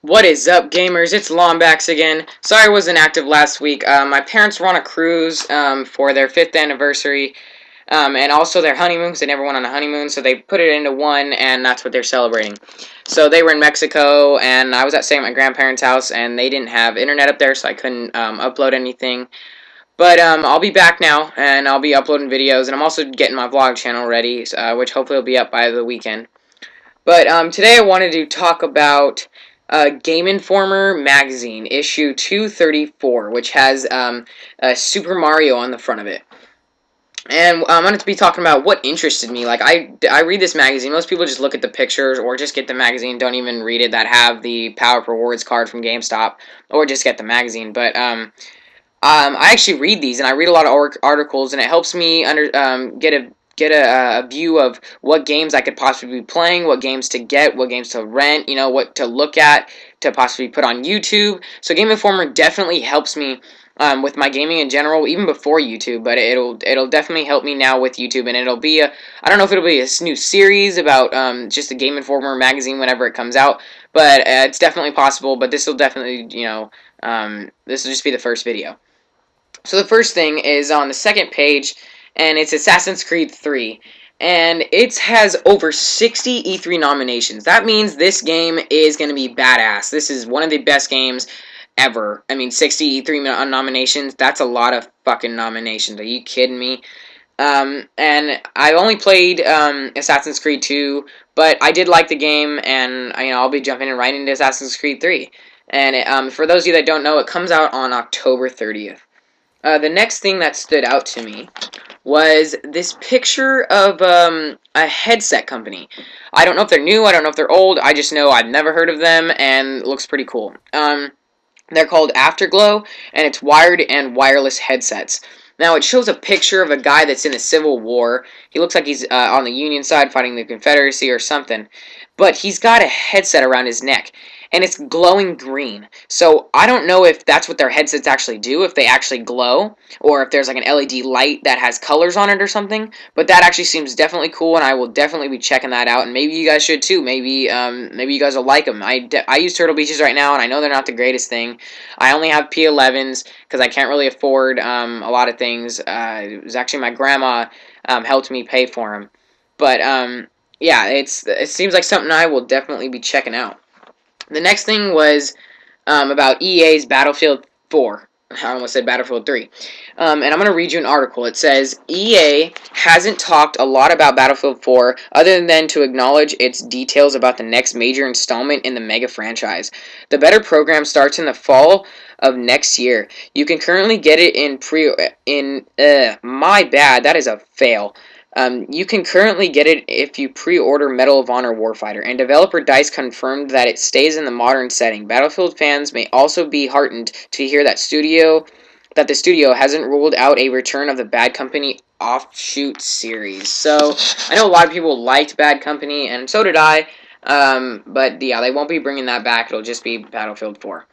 What is up, gamers? It's Lombax again. Sorry I wasn't active last week. My parents were on a cruise for their 5th anniversary and also their honeymoon because they never went on a honeymoon, so they put it into one, and that's what they're celebrating. So they were in Mexico, and I was staying at my grandparents' house, and they didn't have internet up there, so I couldn't upload anything. But I'll be back now, and I'll be uploading videos, and I'm also getting my vlog channel ready, which hopefully will be up by the weekend. But today I wanted to talk about Gameinformer magazine, issue 234, which has Super Mario on the front of it. And I'm going to be talking about what interested me. Like, I read this magazine. Most people just look at the pictures or just get the magazine, don't even read it, that have the Power Up Rewards card from GameStop, or just get the magazine. But I actually read these, and I read a lot of articles, and it helps me get a view of what games I could possibly be playing, what games to get, what games to rent, what to look at, to possibly put on YouTube. So Game Informer definitely helps me with my gaming in general, even before YouTube, but it'll definitely help me now with YouTube, and it'll be I don't know if it'll be a new series about just the Game Informer magazine whenever it comes out, but it's definitely possible. But this will definitely this will just be the first video. So the first thing is on the second page, and it's Assassin's Creed 3. And it has over 60 E3 nominations. That means this game is going to be badass. This is one of the best games ever. I mean, 60 E3 nominations, that's a lot of fucking nominations. Are you kidding me? And I only played Assassin's Creed 2, but I did like the game, and I'll be jumping right into Assassin's Creed 3. And for those of you that don't know, it comes out on October 30th. The next thing that stood out to me was this picture of a headset company. I don't know if they're new, I don't know if they're old, I just know I've never heard of them, and it looks pretty cool. They're called Afterglow, and it's wired and wireless headsets. Now, it shows a picture of a guy that's in the Civil War. He looks like he's on the Union side fighting the Confederacy or something. But he's got a headset around his neck, and it's glowing green. So I don't know if that's what their headsets actually do, if they actually glow, or if there's like an LED light that has colors on it or something. But that actually seems definitely cool, and I will definitely be checking that out. And maybe you guys should too. Maybe you guys will like them. I use Turtle Beaches right now, and I know they're not the greatest thing. I only have P11s because I can't really afford a lot of things. It was actually my grandma helped me pay for them. But yeah, it seems like something I will definitely be checking out. The next thing was about EA's Battlefield 4. I almost said Battlefield 3. And I'm going to read you an article. It says, EA hasn't talked a lot about Battlefield 4 other than to acknowledge its details about the next major installment in the mega franchise. The beta program starts in the fall of next year. You can currently get it my bad, that is a fail. You can currently get it if you pre-order Medal of Honor Warfighter, and developer DICE confirmed that it stays in the modern setting. Battlefield fans may also be heartened to hear that the studio hasn't ruled out a return of the Bad Company offshoot series. So, I know a lot of people liked Bad Company, and so did I, but yeah, they won't be bringing that back. It'll just be Battlefield 4.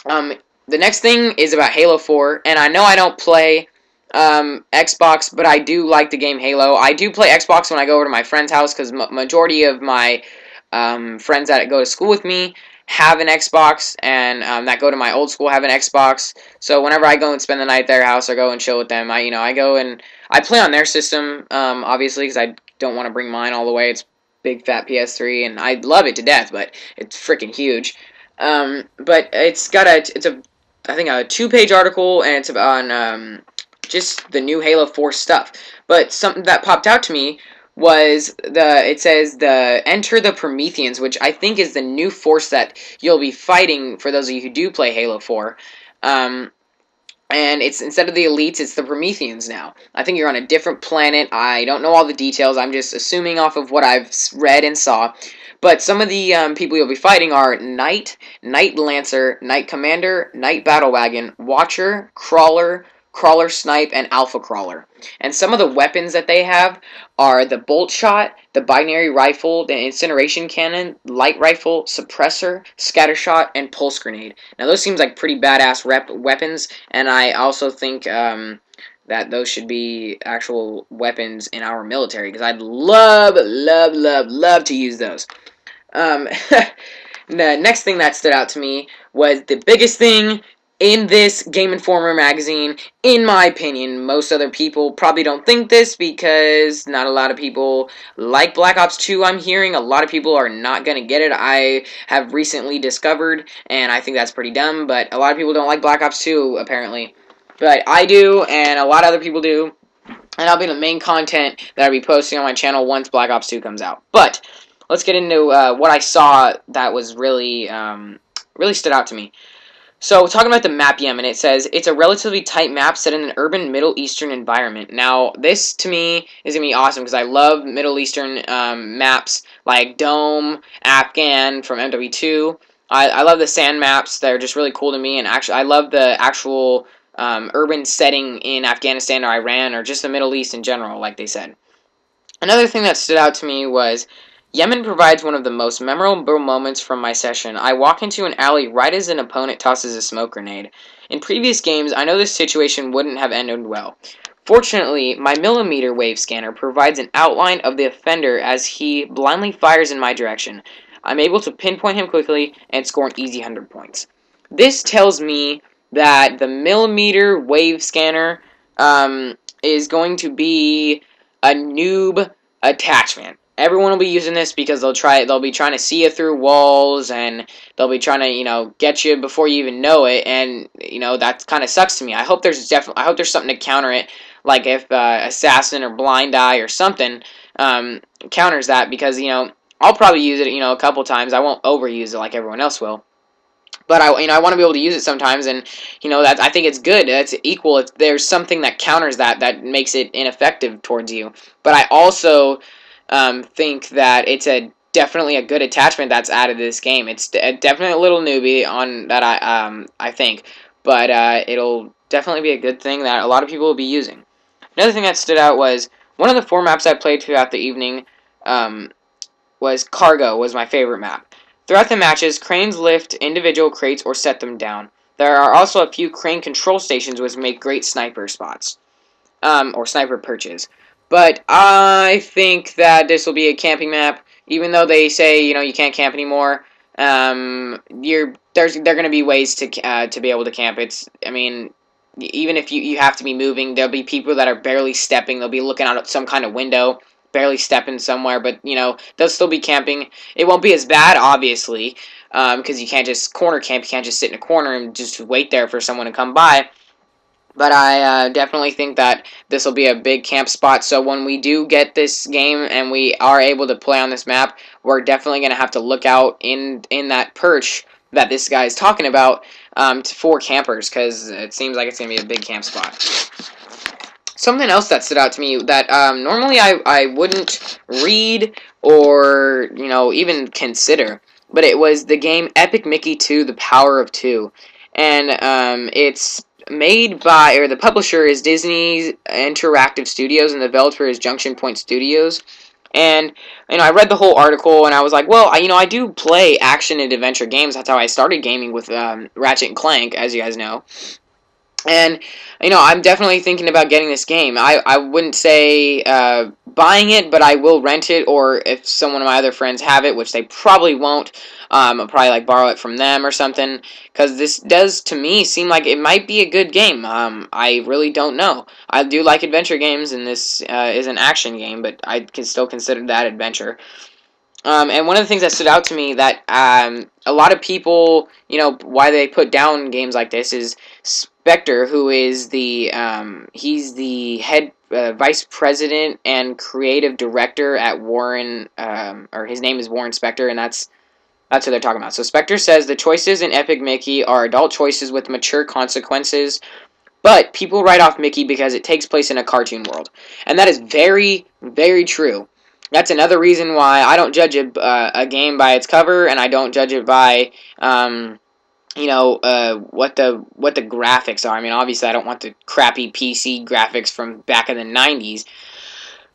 The next thing is about Halo 4, and I know I don't play Xbox, but I do like the game Halo. I do play Xbox when I go over to my friend's house because majority of my friends that go to school with me have an Xbox, and that go to my old school have an Xbox. So whenever I go and spend the night at their house or go and chill with them, I go and I play on their system, obviously, because I don't want to bring mine all the way. It's big fat PS3, and I love it to death, but it's freaking huge. But it's got I think a 2-page article, and it's on just the new Halo 4 stuff. But something that popped out to me was it says Enter the Prometheans, which I think is the new force that you'll be fighting for those of you who do play Halo 4. And it's instead of the elites, it's the Prometheans now. I think you're on a different planet. I don't know all the details. I'm just assuming off of what I've read and saw. But some of the people you'll be fighting are Knight, Knight Lancer, Knight Commander, Knight Battle Wagon, Watcher, Crawler, Crawler Snipe, and Alpha Crawler. And some of the weapons that they have are the Bolt Shot, the Binary Rifle, the Incineration Cannon, Light Rifle, Suppressor, Scatter Shot, and Pulse Grenade. Now those seems like pretty badass weapons, and I also think that those should be actual weapons in our military, because I'd love to use those. The next thing that stood out to me was the biggest thing in this Game Informer magazine, in my opinion. Most other people probably don't think this because not a lot of people like Black Ops 2, I'm hearing. A lot of people are not going to get it. I have recently discovered, and I think that's pretty dumb, but a lot of people don't like Black Ops 2, apparently. But I do, and a lot of other people do. And I'll be the main content that I'll be posting on my channel once Black Ops 2 comes out. But let's get into what I saw that was really, really stood out to me. So, talking about the map Yemen, it says, it's a relatively tight map set in an urban Middle Eastern environment. Now, this, to me, is going to be awesome, because I love Middle Eastern maps, like Dome, Afghan from MW2. I love the sand maps. They're just really cool to me, and actually, I love the actual urban setting in Afghanistan or Iran, or just the Middle East in general, like they said. Another thing that stood out to me was Yemen provides one of the most memorable moments from my session. I walk into an alley right as an opponent tosses a smoke grenade. In previous games, I know this situation wouldn't have ended well. Fortunately, my millimeter wave scanner provides an outline of the offender as he blindly fires in my direction. I'm able to pinpoint him quickly and score an easy 100 points. This tells me that the millimeter wave scanner is going to be a noob attachment. Everyone will be using this because they'll be trying to see you through walls, and they'll be trying to, get you before you even know it, and, that kind of sucks to me. I hope there's something to counter it, like if Assassin or Blind Eye or something counters that, because, I'll probably use it, a couple times. I won't overuse it like everyone else will. But I want to be able to use it sometimes, and that I think it's good. That's equal. If there's something that counters that makes it ineffective towards you. But I also think that it's definitely a good attachment that's added to this game. It's definitely a little newbie on that I think, but it'll definitely be a good thing that a lot of people will be using. Another thing that stood out was one of the 4 maps I played throughout the evening. Was Cargo was my favorite map. Throughout the matches, cranes lift individual crates or set them down. There are also a few crane control stations which make great sniper spots, or sniper perches. But I think that this will be a camping map, even though they say you can't camp anymore. There going to be ways to be able to camp. Even if you have to be moving, there'll be people that are barely stepping. They'll be looking out at some kind of window, barely stepping somewhere, but they'll still be camping. It won't be as bad, obviously, because you can't just corner camp. You can't just sit in a corner and just wait there for someone to come by. But I definitely think that this will be a big camp spot. So when we do get this game and we are able to play on this map, we're definitely going to have to look out in that perch that this guy is talking about for campers, because it seems like it's going to be a big camp spot. Something else that stood out to me that normally I wouldn't read or even consider, but it was the game Epic Mickey 2: The Power of Two, and it's made by, or the publisher is Disney Interactive Studios, and the developer is Junction Point Studios. And I read the whole article, and I was like, well, I do play action and adventure games. That's how I started gaming with Ratchet and Clank, as you guys know. And, I'm definitely thinking about getting this game. I wouldn't say buying it, but I will rent it, or if someone of my other friends have it, which they probably won't, I'll probably borrow it from them or something, because this does, to me, seem like it might be a good game. I really don't know. I do like adventure games, and this is an action game, but I can still consider that adventure. And one of the things that stood out to me that a lot of people, why they put down games like this is Spectre, who is he's the head vice president and creative director at Warren, or his name is Warren Spector, and that's what they're talking about. So Spectre says the choices in Epic Mickey are adult choices with mature consequences, but people write off Mickey because it takes place in a cartoon world. And that is very, very true. That's another reason why I don't judge a game by its cover, and I don't judge it by, what the graphics are. I mean, obviously, I don't want the crappy PC graphics from back in the 90s.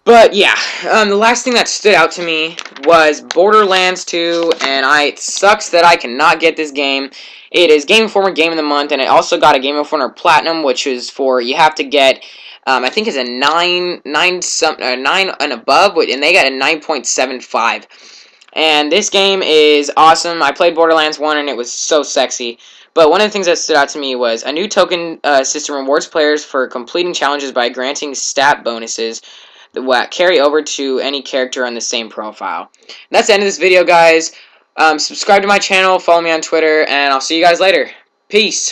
But, yeah, the last thing that stood out to me was Borderlands 2, and it sucks that I cannot get this game. It is Game Informer Game of the Month, and it also got a Game Informer Platinum, which is for, you have to get, I think it's a 9 and above, and they got a 9.75. And this game is awesome. I played Borderlands 1 and it was so sexy. But one of the things that stood out to me was a new token system rewards players for completing challenges by granting stat bonuses that carry over to any character on the same profile. And that's the end of this video, guys. Subscribe to my channel, follow me on Twitter, and I'll see you guys later. Peace.